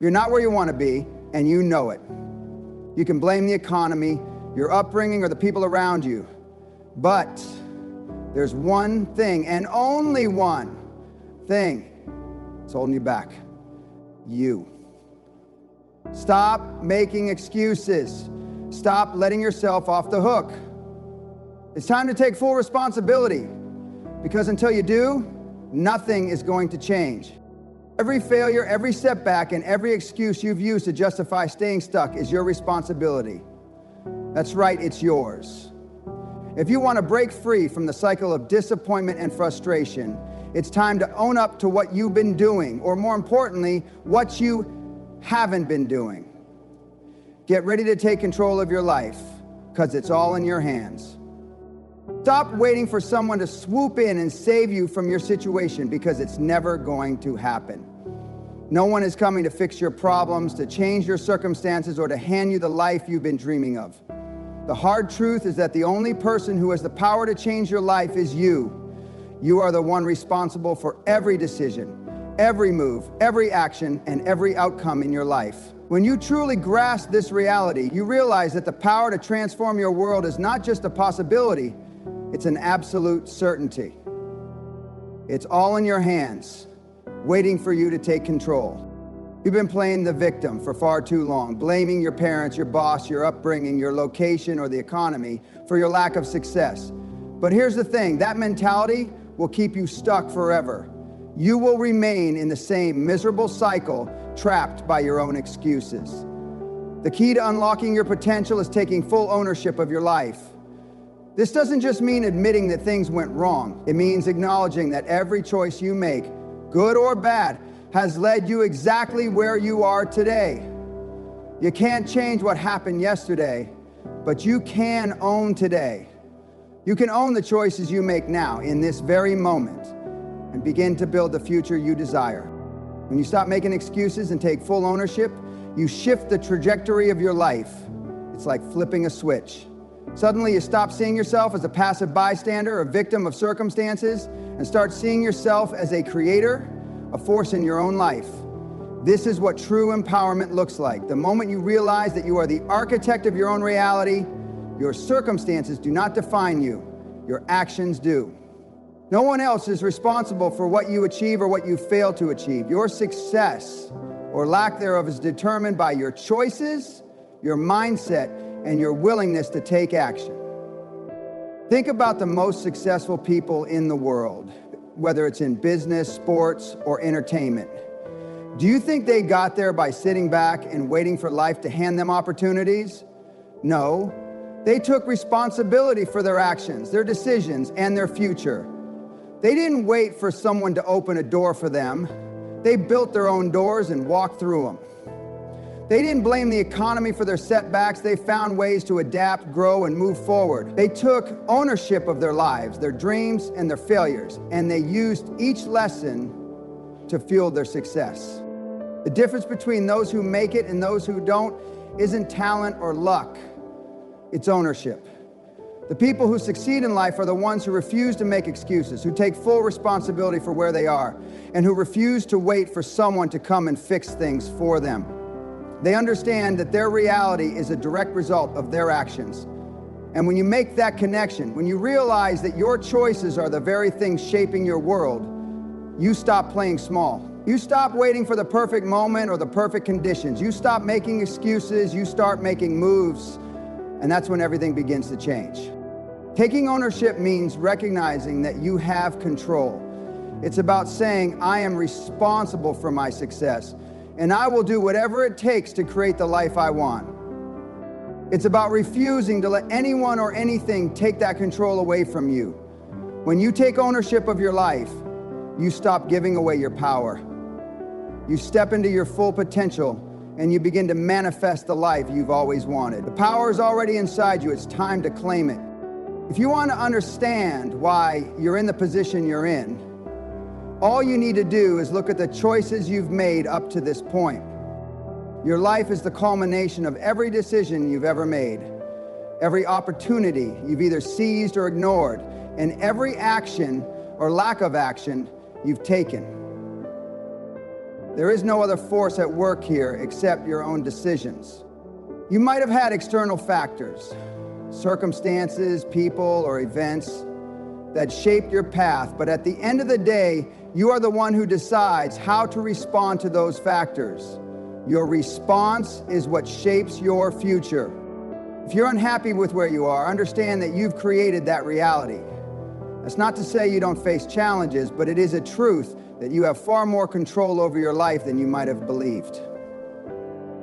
You're not where you want to be, and you know it. You can blame the economy, your upbringing, or the people around you. But there's one thing, and only one thing, that's holding you back. You. Stop making excuses. Stop letting yourself off the hook. It's time to take full responsibility, because until you do, nothing is going to change. Every failure, every setback, and every excuse you've used to justify staying stuck is your responsibility. That's right, it's yours. If you want to break free from the cycle of disappointment and frustration, it's time to own up to what you've been doing, or more importantly, what you haven't been doing. Get ready to take control of your life, because it's all in your hands. Stop waiting for someone to swoop in and save you from your situation, because it's never going to happen. No one is coming to fix your problems, to change your circumstances, or to hand you the life you've been dreaming of. The hard truth is that the only person who has the power to change your life is you. You are the one responsible for every decision, every move, every action, and every outcome in your life. When you truly grasp this reality, you realize that the power to transform your world is not just a possibility, it's an absolute certainty. It's all in your hands, waiting for you to take control. You've been playing the victim for far too long, blaming your parents, your boss, your upbringing, your location, or the economy for your lack of success. But here's the thing, that mentality will keep you stuck forever. You will remain in the same miserable cycle, trapped by your own excuses. The key to unlocking your potential is taking full ownership of your life. This doesn't just mean admitting that things went wrong. It means acknowledging that every choice you make, good or bad, has led you exactly where you are today. You can't change what happened yesterday, but you can own today. You can own the choices you make now, in this very moment, and begin to build the future you desire. When you stop making excuses and take full ownership, you shift the trajectory of your life. It's like flipping a switch. Suddenly you stop seeing yourself as a passive bystander, a victim of circumstances, and start seeing yourself as a creator, a force in your own life. This is what true empowerment looks like. The moment you realize that you are the architect of your own reality, your circumstances do not define you, your actions do. No one else is responsible for what you achieve or what you fail to achieve. Your success or lack thereof is determined by your choices, your mindset, and your willingness to take action. Think about the most successful people in the world, whether it's in business, sports, or entertainment. Do you think they got there by sitting back and waiting for life to hand them opportunities? No. They took responsibility for their actions, their decisions, and their future. They didn't wait for someone to open a door for them. They built their own doors and walked through them. They didn't blame the economy for their setbacks. They found ways to adapt, grow, and move forward. They took ownership of their lives, their dreams, and their failures, and they used each lesson to fuel their success. The difference between those who make it and those who don't isn't talent or luck. It's ownership. The people who succeed in life are the ones who refuse to make excuses, who take full responsibility for where they are, and who refuse to wait for someone to come and fix things for them. They understand that their reality is a direct result of their actions. And when you make that connection, when you realize that your choices are the very things shaping your world, you stop playing small. You stop waiting for the perfect moment or the perfect conditions. You stop making excuses, you start making moves, and that's when everything begins to change. Taking ownership means recognizing that you have control. It's about saying, I am responsible for my success, and I will do whatever it takes to create the life I want. It's about refusing to let anyone or anything take that control away from you. When you take ownership of your life, you stop giving away your power. You step into your full potential, and you begin to manifest the life you've always wanted. The power is already inside you. It's time to claim it. If you want to understand why you're in the position you're in, all you need to do is look at the choices you've made up to this point. Your life is the culmination of every decision you've ever made, every opportunity you've either seized or ignored, and every action or lack of action you've taken. There is no other force at work here except your own decisions. You might have had external factors, circumstances, people, or events that shaped your path, but at the end of the day, you are the one who decides how to respond to those factors. Your response is what shapes your future. If you're unhappy with where you are, understand that you've created that reality. That's not to say you don't face challenges, but it is a truth that you have far more control over your life than you might have believed.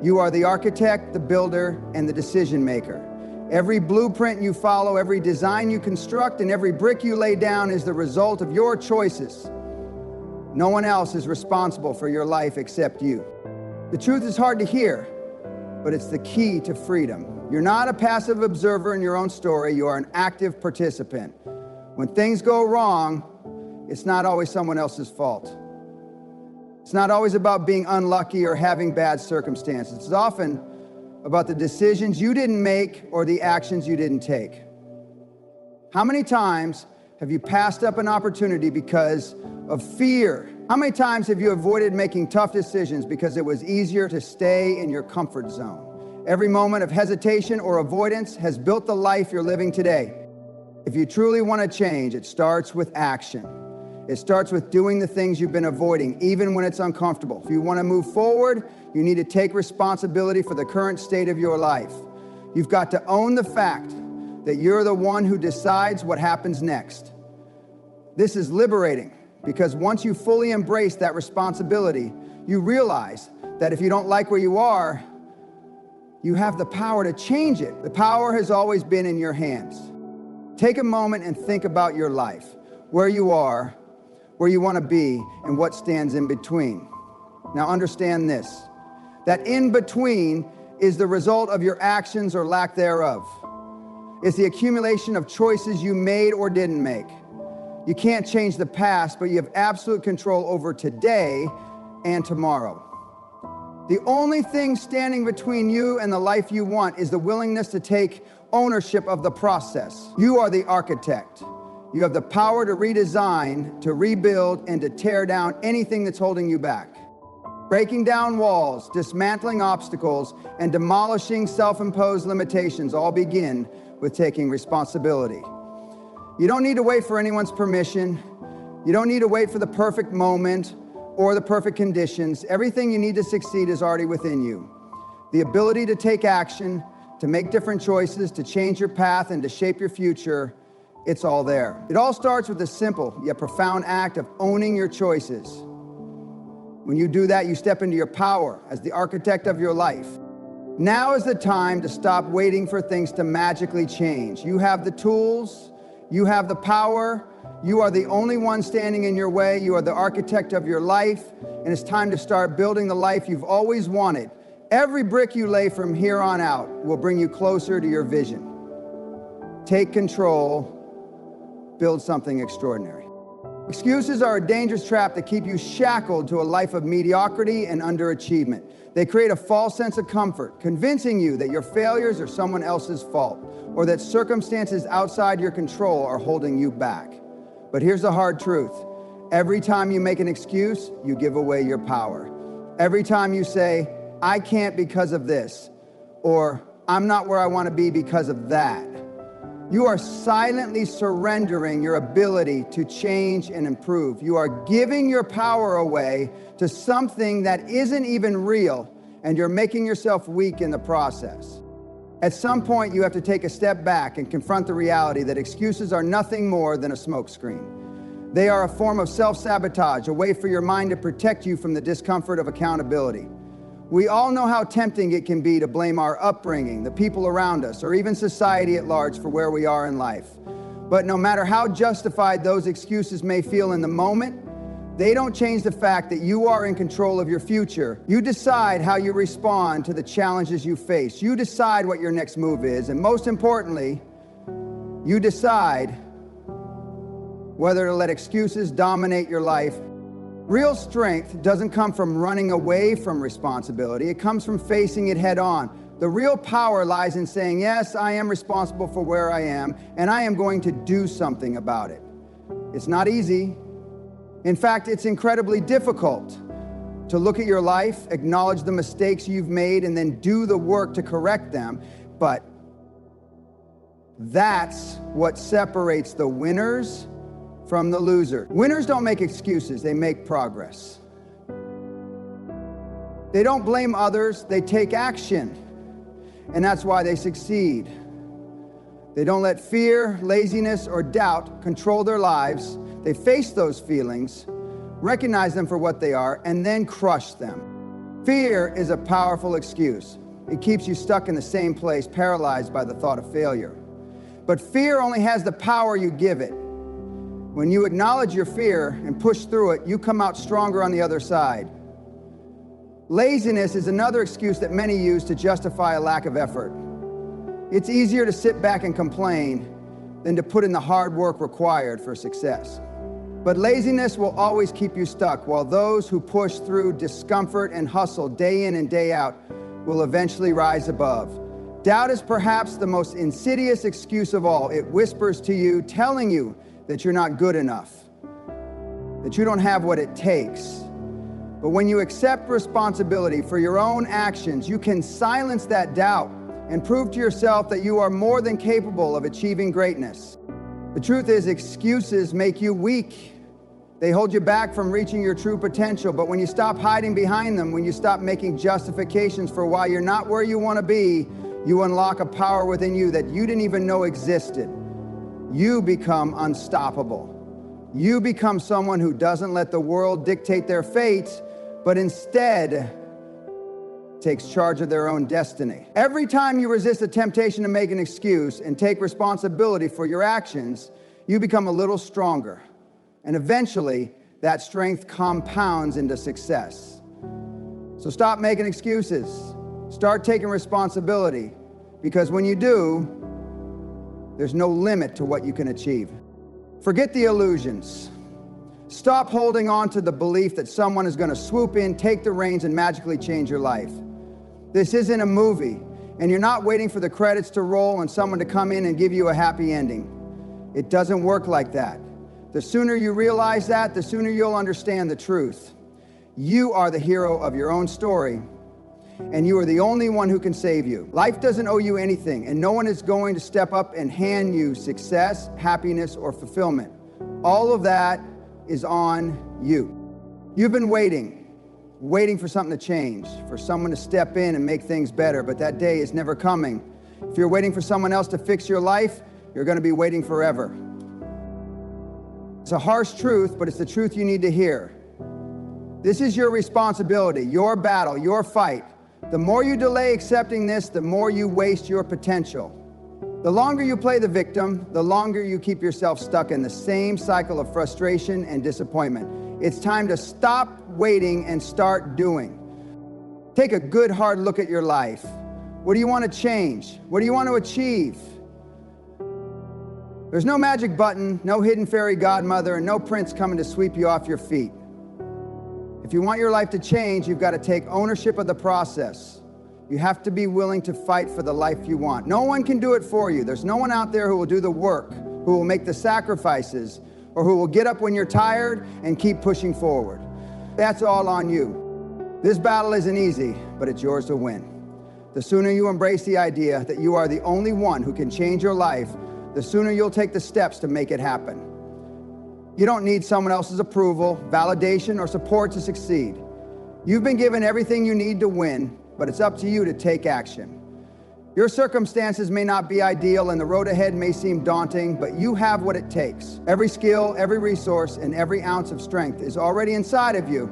You are the architect, the builder, and the decision maker. Every blueprint you follow, every design you construct, and every brick you lay down is the result of your choices. No one else is responsible for your life except you. The truth is hard to hear, but it's the key to freedom. You're not a passive observer in your own story, you are an active participant. When things go wrong, it's not always someone else's fault. It's not always about being unlucky or having bad circumstances. It's often about the decisions you didn't make or the actions you didn't take. How many times have you passed up an opportunity because of fear? How many times have you avoided making tough decisions because it was easier to stay in your comfort zone? Every moment of hesitation or avoidance has built the life you're living today. If you truly want to change, it starts with action. It starts with doing the things you've been avoiding, even when it's uncomfortable. If you want to move forward, you need to take responsibility for the current state of your life. You've got to own the fact that you're the one who decides what happens next. This is liberating because once you fully embrace that responsibility, you realize that if you don't like where you are, you have the power to change it. The power has always been in your hands. Take a moment and think about your life, where you are, where you want to be, and what stands in between. Now understand this, that in between is the result of your actions or lack thereof. It's the accumulation of choices you made or didn't make. You can't change the past, but you have absolute control over today and tomorrow. The only thing standing between you and the life you want is the willingness to take ownership of the process. You are the architect. You have the power to redesign, to rebuild, and to tear down anything that's holding you back. Breaking down walls, dismantling obstacles, and demolishing self-imposed limitations all begin with taking responsibility. You don't need to wait for anyone's permission. You don't need to wait for the perfect moment or the perfect conditions. Everything you need to succeed is already within you. The ability to take action, to make different choices, to change your path, and to shape your future, it's all there. It all starts with the simple yet profound act of owning your choices. When you do that, you step into your power as the architect of your life. Now is the time to stop waiting for things to magically change. You have the tools, you have the power, you are the only one standing in your way, you are the architect of your life, and it's time to start building the life you've always wanted. Every brick you lay from here on out will bring you closer to your vision. Take control, build something extraordinary. Excuses are a dangerous trap that keep you shackled to a life of mediocrity and underachievement. They create a false sense of comfort, convincing you that your failures are someone else's fault, or that circumstances outside your control are holding you back. But here's the hard truth. Every time you make an excuse, you give away your power. Every time you say, I can't because of this, or I'm not where I want to be because of that, you are silently surrendering your ability to change and improve. You are giving your power away to something that isn't even real, and you're making yourself weak in the process. At some point, you have to take a step back and confront the reality that excuses are nothing more than a smokescreen. They are a form of self-sabotage, a way for your mind to protect you from the discomfort of accountability. We all know how tempting it can be to blame our upbringing, the people around us, or even society at large for where we are in life. But no matter how justified those excuses may feel in the moment, they don't change the fact that you are in control of your future. You decide how you respond to the challenges you face. You decide what your next move is, and most importantly, you decide whether to let excuses dominate your life. Real strength doesn't come from running away from responsibility. It comes from facing it head on. The real power lies in saying, yes, I am responsible for where I am, and I am going to do something about it. It's not easy. In fact, it's incredibly difficult. to look at your life, acknowledge the mistakes you've made, and then do the work to correct them. But that's what separates the winners from the losers. Winners don't make excuses, they make progress. They don't blame others, they take action. And that's why they succeed. They don't let fear, laziness, or doubt control their lives. They face those feelings, recognize them for what they are, and then crush them. Fear is a powerful excuse. It keeps you stuck in the same place, paralyzed by the thought of failure. But fear only has the power you give it. When you acknowledge your fear and push through it, you come out stronger on the other side. Laziness is another excuse that many use to justify a lack of effort. It's easier to sit back and complain than to put in the hard work required for success. But laziness will always keep you stuck, while those who push through discomfort and hustle day in and day out will eventually rise above. Doubt is perhaps the most insidious excuse of all. It whispers to you, telling you that you're not good enough, that you don't have what it takes. But when you accept responsibility for your own actions, you can silence that doubt and prove to yourself that you are more than capable of achieving greatness. The truth is, excuses make you weak. They hold you back from reaching your true potential. But when you stop hiding behind them, when you stop making justifications for why you're not where you want to be, you unlock a power within you that you didn't even know existed. You become unstoppable. You become someone who doesn't let the world dictate their fate, but instead takes charge of their own destiny. Every time you resist a temptation to make an excuse and take responsibility for your actions, you become a little stronger. And eventually, that strength compounds into success. So stop making excuses. Start taking responsibility, because when you do, there's no limit to what you can achieve. Forget the illusions. Stop holding on to the belief that someone is going to swoop in, take the reins, and magically change your life. This isn't a movie, and you're not waiting for the credits to roll and someone to come in and give you a happy ending. It doesn't work like that. The sooner you realize that, the sooner you'll understand the truth. You are the hero of your own story, and you are the only one who can save you. Life doesn't owe you anything, and no one is going to step up and hand you success, happiness, or fulfillment. All of that is on you. You've been waiting for something to change, for someone to step in and make things better, but that day is never coming. If you're waiting for someone else to fix your life, you're going to be waiting forever. It's a harsh truth, but it's the truth you need to hear. This is your responsibility, your battle, your fight. The more you delay accepting this, the more you waste your potential. The longer you play the victim, the longer you keep yourself stuck in the same cycle of frustration and disappointment. It's time to stop waiting and start doing. Take a good hard look at your life. What do you want to change? What do you want to achieve? There's no magic button, no hidden fairy godmother, and no prince coming to sweep you off your feet. If you want your life to change, you've got to take ownership of the process. You have to be willing to fight for the life you want. No one can do it for you. There's no one out there who will do the work, who will make the sacrifices, or who will get up when you're tired and keep pushing forward. That's all on you. This battle isn't easy, but it's yours to win. The sooner you embrace the idea that you are the only one who can change your life, the sooner you'll take the steps to make it happen. You don't need someone else's approval, validation, or support to succeed. You've been given everything you need to win, but it's up to you to take action. Your circumstances may not be ideal and the road ahead may seem daunting, but you have what it takes. Every skill, every resource, and every ounce of strength is already inside of you.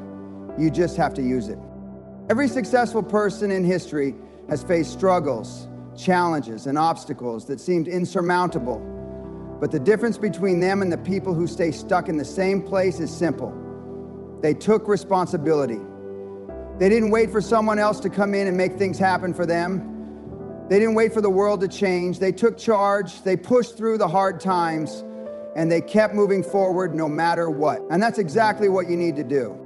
You just have to use it. Every successful person in history has faced struggles, challenges, and obstacles that seemed insurmountable. But the difference between them and the people who stay stuck in the same place is simple. They took responsibility. They didn't wait for someone else to come in and make things happen for them. They didn't wait for the world to change. They took charge, they pushed through the hard times, and they kept moving forward no matter what. And that's exactly what you need to do.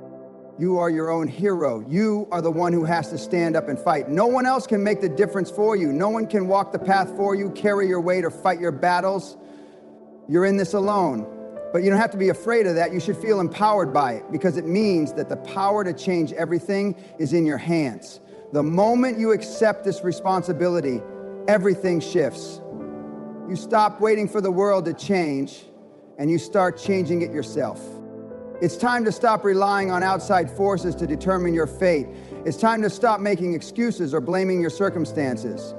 You are your own hero. You are the one who has to stand up and fight. No one else can make the difference for you. No one can walk the path for you, carry your weight, or fight your battles. You're in this alone. But you don't have to be afraid of that. You should feel empowered by it, because it means that the power to change everything is in your hands. The moment you accept this responsibility, everything shifts. You stop waiting for the world to change, and you start changing it yourself. It's time to stop relying on outside forces to determine your fate. It's time to stop making excuses or blaming your circumstances.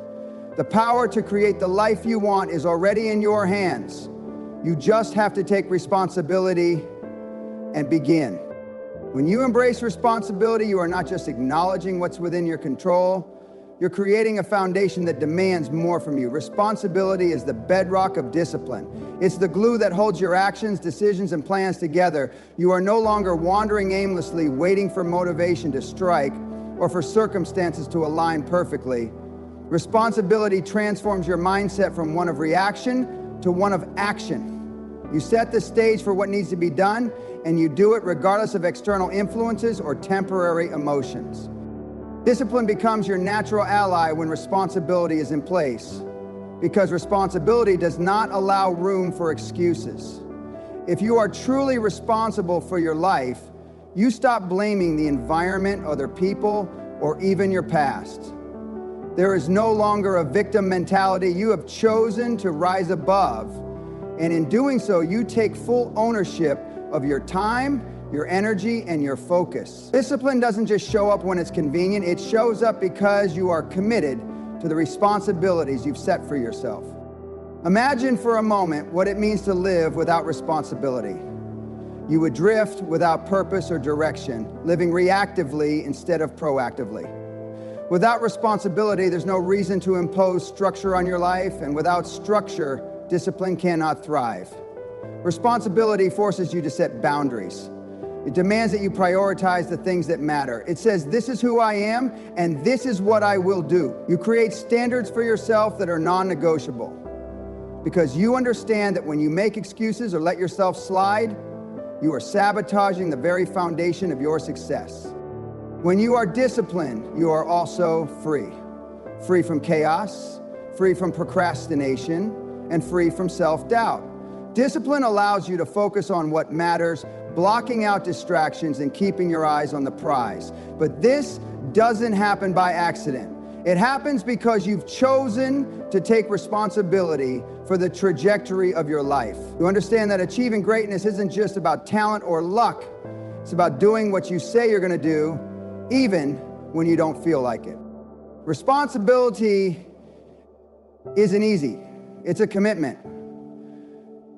The power to create the life you want is already in your hands. You just have to take responsibility and begin. When you embrace responsibility, you are not just acknowledging what's within your control, you're creating a foundation that demands more from you. Responsibility is the bedrock of discipline. It's the glue that holds your actions, decisions, and plans together. You are no longer wandering aimlessly, waiting for motivation to strike or for circumstances to align perfectly. Responsibility transforms your mindset from one of reaction to one of action. You set the stage for what needs to be done, and you do it regardless of external influences or temporary emotions. Discipline becomes your natural ally when responsibility is in place, because responsibility does not allow room for excuses. If you are truly responsible for your life, you stop blaming the environment, other people, or even your past. There is no longer a victim mentality. You have chosen to rise above, and in doing so, you take full ownership of your time, your energy, and your focus. Discipline doesn't just show up when it's convenient. It shows up because you are committed to the responsibilities you've set for yourself. Imagine for a moment what it means to live without responsibility. You would drift without purpose or direction, living reactively instead of proactively. Without responsibility, there's no reason to impose structure on your life, and without structure, discipline cannot thrive. Responsibility forces you to set boundaries. It demands that you prioritize the things that matter. It says, this is who I am, and this is what I will do. You create standards for yourself that are non-negotiable, because you understand that when you make excuses or let yourself slide, you are sabotaging the very foundation of your success. When you are disciplined, you are also free. Free from chaos, free from procrastination, and free from self-doubt. Discipline allows you to focus on what matters, blocking out distractions and keeping your eyes on the prize. But this doesn't happen by accident. It happens because you've chosen to take responsibility for the trajectory of your life. You understand that achieving greatness isn't just about talent or luck. It's about doing what you say you're going to do, even when you don't feel like it. Responsibility isn't easy. It's a commitment.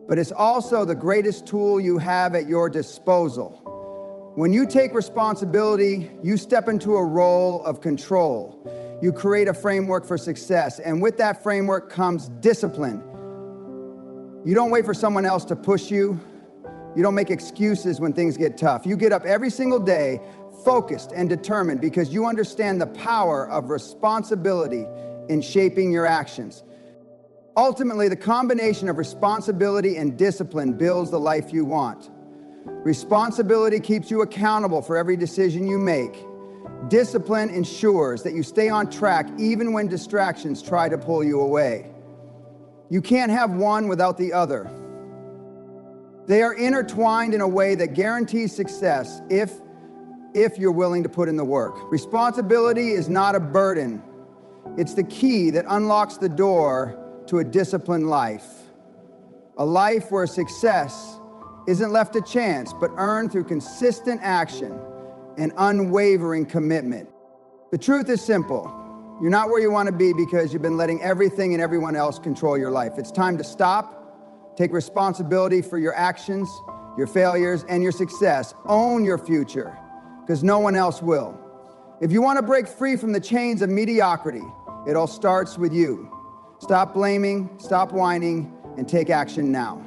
But it's also the greatest tool you have at your disposal. When you take responsibility, you step into a role of control. You create a framework for success, and with that framework comes discipline. You don't wait for someone else to push you. You don't make excuses when things get tough. You get up every single day focused and determined because you understand the power of responsibility in shaping your actions. Ultimately, the combination of responsibility and discipline builds the life you want. Responsibility keeps you accountable for every decision you make. Discipline ensures that you stay on track even when distractions try to pull you away. You can't have one without the other. They are intertwined in a way that guarantees success if you're willing to put in the work. Responsibility is not a burden. It's the key that unlocks the door to a disciplined life. A life where success isn't left to chance, but earned through consistent action and unwavering commitment. The truth is simple. You're not where you want to be because you've been letting everything and everyone else control your life. It's time to stop, take responsibility for your actions, your failures, and your success. Own your future, because no one else will. If you want to break free from the chains of mediocrity, it all starts with you. Stop blaming, stop whining, and take action now.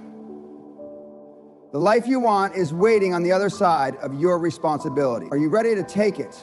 The life you want is waiting on the other side of your responsibility. Are you ready to take it?